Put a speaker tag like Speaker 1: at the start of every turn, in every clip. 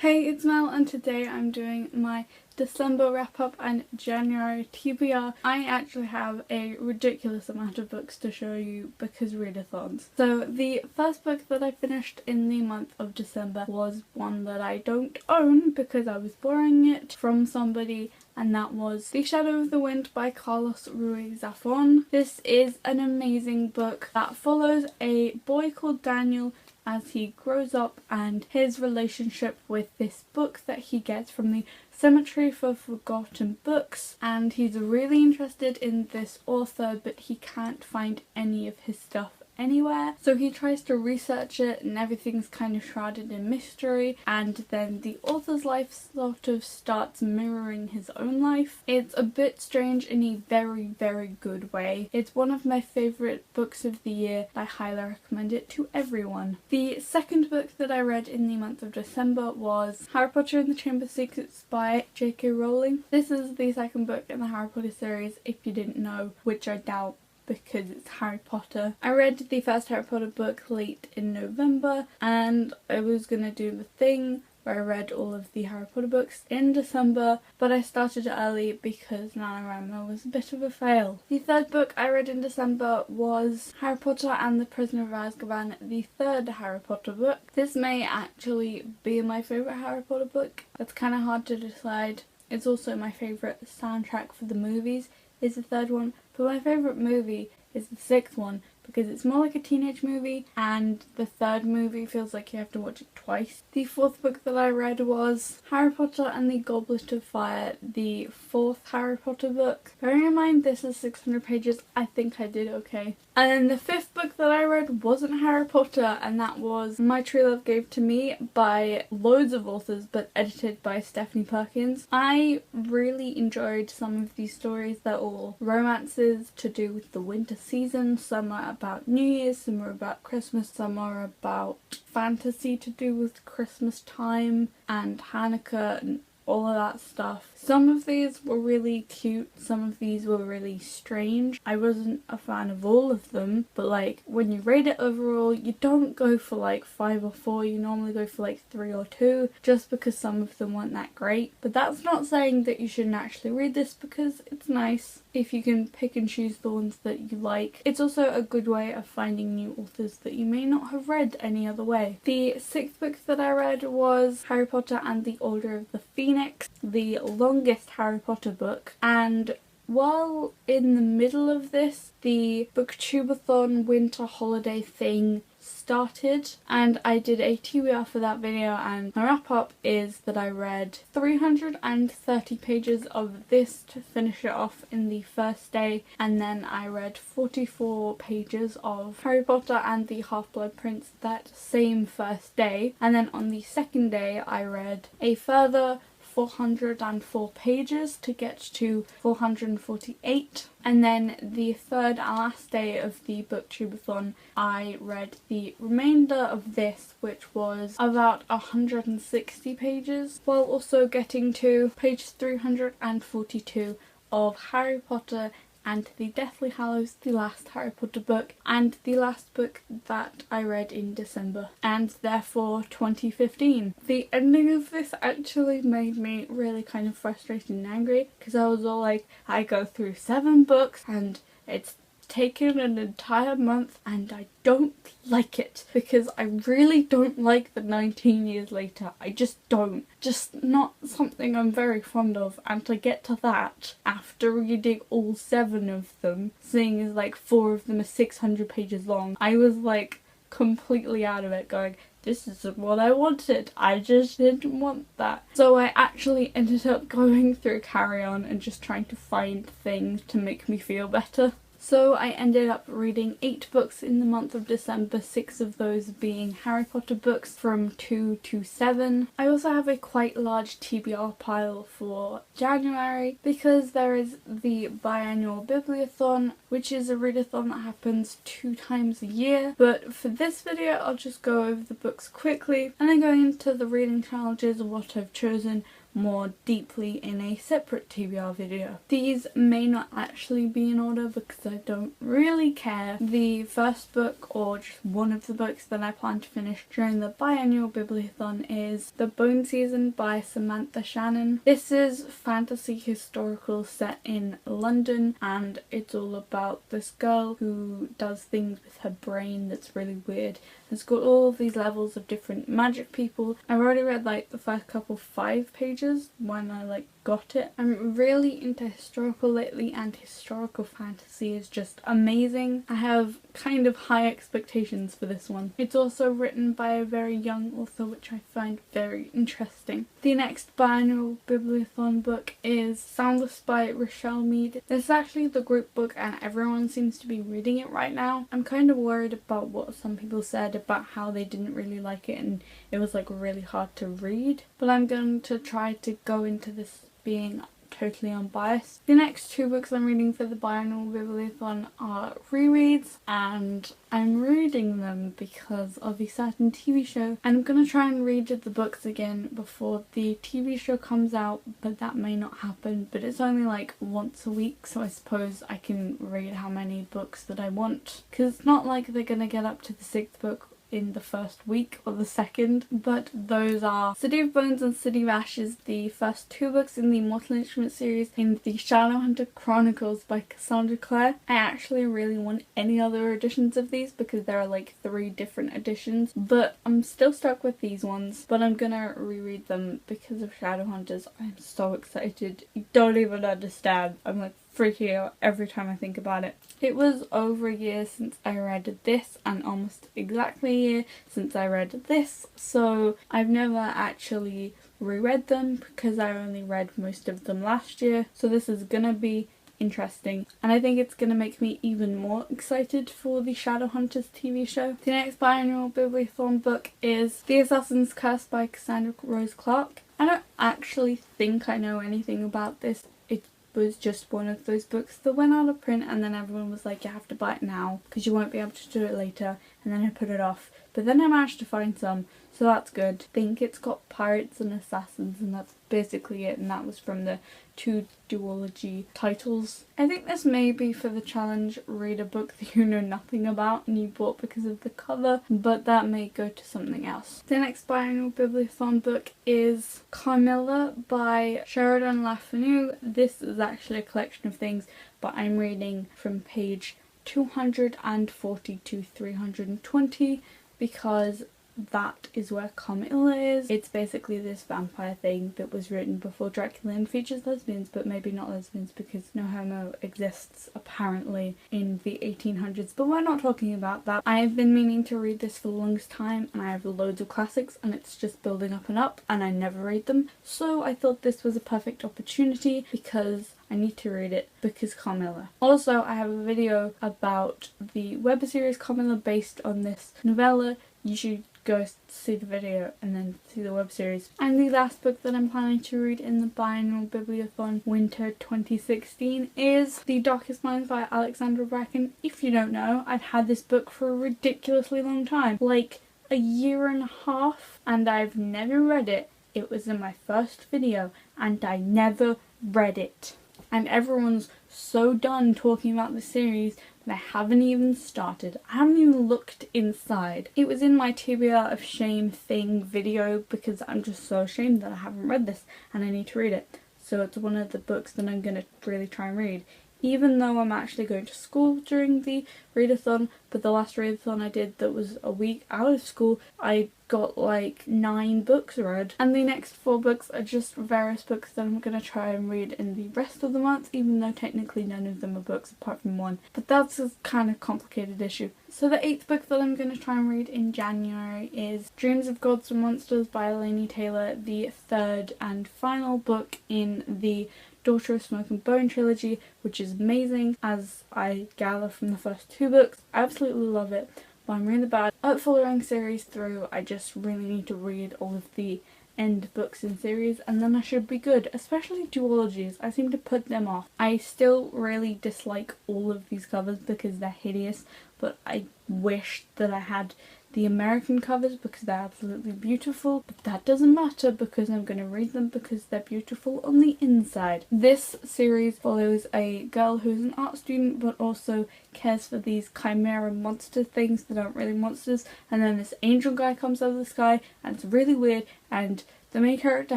Speaker 1: Hey, it's Mel and today I'm doing my December wrap-up and January TBR. I actually have a ridiculous amount of books to show you because readathons. So the first book that I finished in the month of December was one that I don't own because I was borrowing it from somebody, and that was The Shadow of the Wind by Carlos Ruiz Zafón. This is an amazing book that follows a boy called Daniel as he grows up and his relationship with this book that he gets from the Cemetery for Forgotten Books, and he's really interested in this author but he can't find any of his stuff anywhere, so he tries to research it and everything's kind of shrouded in mystery, and then the author's life sort of starts mirroring his own life. It's a bit strange in a very good way. It's one of my favourite books of the year. I highly recommend it to everyone. The second book that I read in the month of December was Harry Potter and the Chamber of Secrets by J.K. Rowling. This is the second book in the Harry Potter series, if you didn't know, which I doubt because it's Harry Potter. I read the first Harry Potter book late in November and I was gonna do the thing where I read all of the Harry Potter books in December, but I started early because NaNoWriMo was a bit of a fail. The third book I read in December was Harry Potter and the Prisoner of Azkaban, the third Harry Potter book. This may actually be my favourite Harry Potter book. That's kind of hard to decide. It's also my favourite soundtrack for the movies is the third one, but my favourite movie is the sixth one because it's more like a teenage movie and the third movie feels like you have to watch it twice. The fourth book that I read was Harry Potter and the Goblet of Fire, the fourth Harry Potter book. Bearing in mind this is 600 pages, I think I did okay. And then the fifth book that I read wasn't Harry Potter, and that was My True Love Gave to Me by loads of authors but edited by Stephanie Perkins. I really enjoyed some of these stories. They're all romances to do with the winter season. Some are about New Year's, some are about Christmas, some are about fantasy to do with Christmas time and Hanukkah and all of that stuff. Some of these were really cute, some of these were really strange. I wasn't a fan of all of them, but like when you rate it overall, you don't go for like 5 or 4, you normally go for like 3 or 2, just because some of them weren't that great. But that's not saying that you shouldn't actually read this because it's nice if you can pick and choose the ones that you like. It's also a good way of finding new authors that you may not have read any other way. The sixth book that I read was Harry Potter and the Order of the Phoenix, the longest Harry Potter book, and while in the middle of this, the Booktubeathon winter holiday thing started and I did a TBR for that video, and my wrap up is that I read 330 pages of this to finish it off in the first day, and then I read 44 pages of Harry Potter and the Half-Blood Prince that same first day, and then on the second day I read a further 404 pages to get to 448, and then the third and last day of the Booktubeathon I read the remainder of this, which was about 160 pages, while also getting to page 342 of Harry Potter and the Deathly Hallows, the last Harry Potter book, and the last book that I read in December, and therefore 2015. The ending of this actually made me really kind of frustrated and angry because I was all like, I go through 7 books and it's taken an entire month and I don't like it because I really don't like the 19 years later. I just don't. Just not something I'm very fond of, and to get to that after reading all 7 of them, seeing as like 4 of them are 600 pages long, I was like completely out of it going, this isn't what I wanted. I just didn't want that. So I actually ended up going through Carry On and just trying to find things to make me feel better. So I ended up reading 8 books in the month of December, 6 of those being Harry Potter books from 2 to 7. I also have a quite large TBR pile for January because there is the biannual Bibliothon, which is a readathon that happens 2 times a year. But for this video I'll just go over the books quickly and then go into the reading challenges of what I've chosen, more deeply in a separate TBR video. These may not actually be in order because I don't really care. The first book, or just one of the books that I plan to finish during the biannual bibliothon, is The Bone Season by Samantha Shannon. This is fantasy historical set in London, and it's all about this girl who does things with her brain that's really weird. It's got all of these levels of different magic people. I've already read like the first couple 5 pages when I got it. I'm really into historical lately, and historical fantasy is just amazing. I have kind of high expectations for this one. It's also written by a very young author, which I find very interesting. The next biannual bibliothon book is Soundless by Rochelle Mead. This is actually the group book and everyone seems to be reading it right now. I'm kind of worried about what some people said about how they didn't really like it and it was really hard to read, but I'm going to try to go into this being totally unbiased. The next 2 books I'm reading for the biannual bibliothon are rereads, and I'm reading them because of a certain TV show, and I'm going to try and read the books again before the TV show comes out, but that may not happen. But it's only once a week, so I suppose I can read how many books that I want, because it's not like they're going to get up to the 6th book in the first week or the 2nd, but those are City of Bones and City of Ashes, the first 2 books in the Mortal Instruments series, in the Shadowhunter Chronicles by Cassandra Clare. I actually really want any other editions of these because there are 3 different editions, but I'm still stuck with these ones, but I'm gonna reread them because of Shadowhunters. I'm so excited. You don't even understand. I'm freaking out every time I think about it. It was over a year since I read this, and almost exactly a year since I read this, so I've never actually reread them because I only read most of them last year, so this is gonna be interesting, and I think it's gonna make me even more excited for the Shadowhunters TV show. The next biannual bibliothon book is The Assassin's Curse by Cassandra Rose Clarke. I don't actually think I know anything about this. It was just one of those books that went out of print and then everyone was like, you have to buy it now because you won't be able to do it later, and then I put it off. But then I managed to find some, so that's good. I think it's got pirates and assassins, and that's basically it, and that was from the 2 duology titles. I think this may be for the challenge read a book that you know nothing about and you bought because of the cover, but that may go to something else. The next biannual bibliothon book is Carmilla by Sheridan Le Fanu. This is actually a collection of things, but I'm reading from page 240 to 320 because that is where Carmilla is. It's basically this vampire thing that was written before Dracula and features lesbians, but maybe not lesbians because no homo exists apparently in the 1800s, but we're not talking about that. I have been meaning to read this for the longest time, and I have loads of classics and it's just building up and I never read them, so I thought this was a perfect opportunity because I need to read it because Carmilla. Also, I have a video about the web series Carmilla based on this novella. You should go see the video and then see the web series. And the last book that I'm planning to read in the biannual bibliothon winter 2016 is The Darkest Minds by Alexandra Bracken. If you don't know, I've had this book for a ridiculously long time, like a year and a half, and I've never read it. It was in my first video and I never read it. And everyone's so done talking about the series that I haven't even started. I haven't even looked inside. It was in my TBR of shame thing video because I'm just so ashamed that I haven't read this and I need to read it. So it's one of the books that I'm going to really try and read. Even though I'm actually going to school during the readathon, but the last readathon I did that was a week out of school, I got 9 books read. And the next 4 books are just various books that I'm going to try and read in the rest of the month, even though technically none of them are books apart from one. But that's a kind of complicated issue. So the 8th book that I'm going to try and read in January is Dreams of Gods and Monsters by Laini Taylor, the 3rd and final book in the Daughter of Smoke and Bone trilogy, which is amazing, as I gather from the first 2 books. I absolutely love it, but I'm really bad at following series through. I just really need to read all of the end books in series and then I should be good, especially duologies. I seem to put them off. I still really dislike all of these covers because they're hideous, but I wish that I had the American covers because they're absolutely beautiful, but that doesn't matter because I'm going to read them because they're beautiful on the inside. This series follows a girl who's an art student but also cares for these chimera monster things that aren't really monsters, and then this angel guy comes out of the sky and it's really weird, and the main character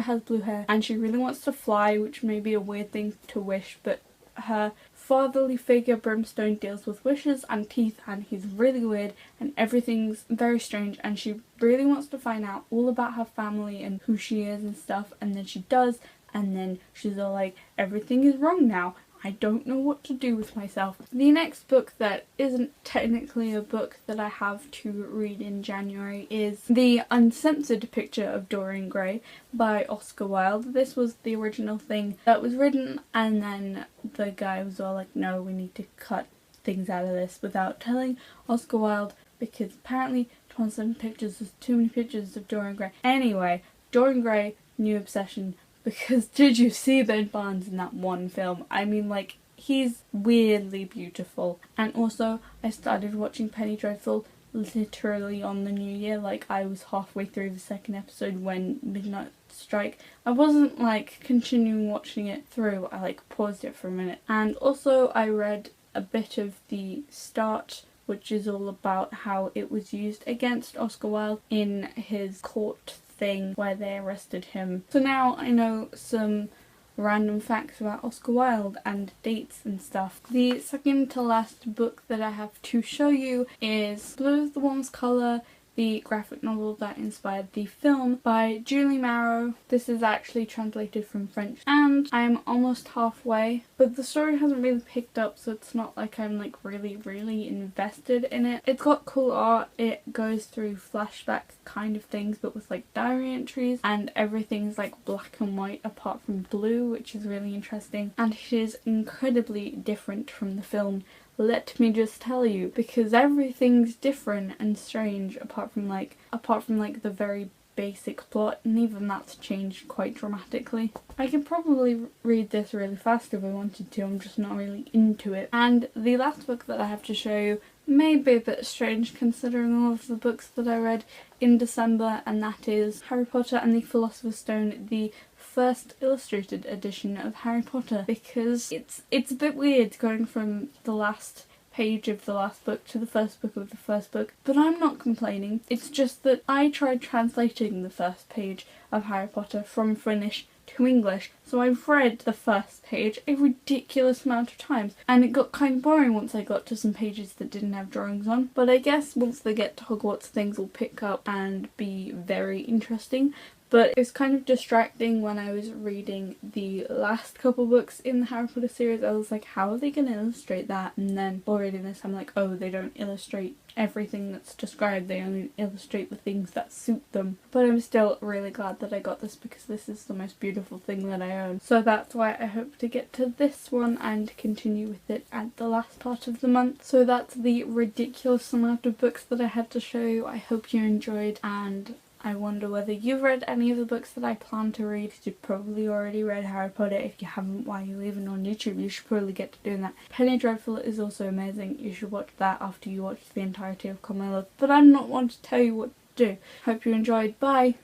Speaker 1: has blue hair and she really wants to fly, which may be a weird thing to wish, but her fatherly figure Brimstone deals with wishes and teeth, and he's really weird and everything's very strange, and she really wants to find out all about her family and who she is and stuff, and then she does, and then she's all like, everything is wrong now. I don't know what to do with myself. The next book that isn't technically a book that I have to read in January is The Uncensored Picture of Dorian Gray by Oscar Wilde. This was the original thing that was written, and then the guy was all like, no, we need to cut things out of this without telling Oscar Wilde, because apparently 27 pictures is too many pictures of Dorian Gray. Anyway, Dorian Gray, new obsession. Because did you see Ben Barnes in that one film? I mean, like, he's weirdly beautiful. And also, I started watching Penny Dreadful literally on the new year. Like, I was halfway through the second episode when midnight strike. I wasn't, like, continuing watching it through. I, like, paused it for a minute. And also, I read a bit of the start, which is all about how it was used against Oscar Wilde in his court thing where they arrested him. So now I know some random facts about Oscar Wilde and dates and stuff. The second to last book that I have to show you is Blue is the Warmest Colour, the graphic novel that inspired the film by Julie Marrow. This is actually translated from French and I'm almost halfway, but the story hasn't really picked up, so it's not like I'm like really invested in it. It's got cool art, it goes through flashback kind of things but with like diary entries, and everything's like black and white apart from blue, which is really interesting, and it is incredibly different from the film. Let me just tell you, because everything's different and strange apart from like the very basic plot, and even that's changed quite dramatically. I could probably read this really fast if I wanted to, I'm just not really into it. And the last book that I have to show you may be a bit strange considering all of the books that I read in December, and that is Harry Potter and the Philosopher's Stone, the first illustrated edition of Harry Potter, because it's a bit weird going from the last page of the last book to the first book of the first book, but I'm not complaining. It's just that I tried translating the first page of Harry Potter from Finnish to English, so I've read the first page a ridiculous amount of times, and it got kind of boring once I got to some pages that didn't have drawings on. But I guess once they get to Hogwarts, things will pick up and be very interesting. But it's kind of distracting when I was reading the last couple books in the Harry Potter series. I was like, how are they going to illustrate that? And then while reading this, I'm like, oh, they don't illustrate everything that's described, they only illustrate the things that suit them. But I'm still really glad that I got this because this is the most beautiful thing that I own. So that's why I hope to get to this one and continue with it at the last part of the month. So that's the ridiculous amount of books that I had to show you. I hope you enjoyed, and I wonder whether you've read any of the books that I plan to read. You've probably already read Harry Potter. If you haven't, why are you even on YouTube? You should probably get to doing that. Penny Dreadful is also amazing. You should watch that after you watch the entirety of Come My Love. But I'm not one to tell you what to do. Hope you enjoyed. Bye!